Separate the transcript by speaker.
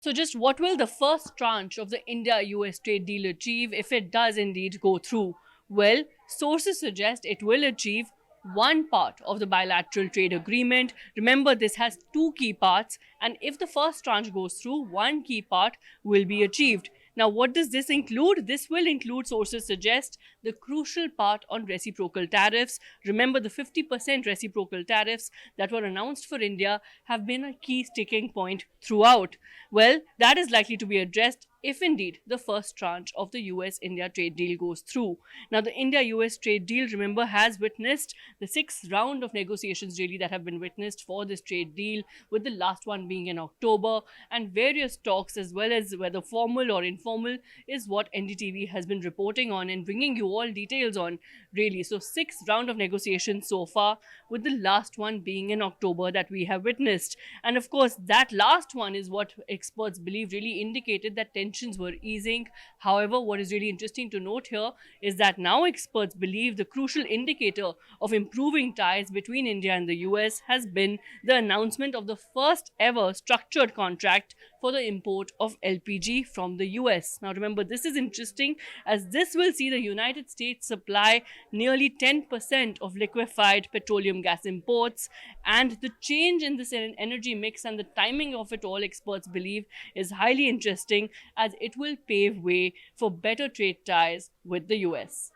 Speaker 1: So, just what will the first tranche of the India US trade deal achieve if it does indeed go through? Well, sources suggest it will achieve one part of the bilateral trade agreement. Remember, this has two key parts, and if the first tranche goes through, one key part will be achieved. Now, what does this include? This will include, sources suggest, the crucial part on reciprocal tariffs. Remember, the 50% reciprocal tariffs that were announced for India have been a key sticking point throughout. Well, that is likely to be addressed if indeed the first tranche of the US India trade deal goes through. Now, the India US trade deal, remember, has witnessed the sixth round of negotiations really that have been witnessed for this trade deal, with the last one being in October, and various talks, as well as whether formal or informal, is what NDTV has been reporting on and bringing you all details on, really. So, sixth round of negotiations so far, with the last one being in October that we have witnessed. And of course, that last one is what experts believe really indicated that tensions were easing. However, what is really interesting to note here is that now experts believe the crucial indicator of improving ties between India and the US has been the announcement of the first ever structured contract for the import of LPG from the US. Now, remember, this is interesting as this will see the United States supply nearly 10% of liquefied petroleum gas imports, and the change in this energy mix and the timing of it all, experts believe, is highly interesting as it will pave way for better trade ties with the US.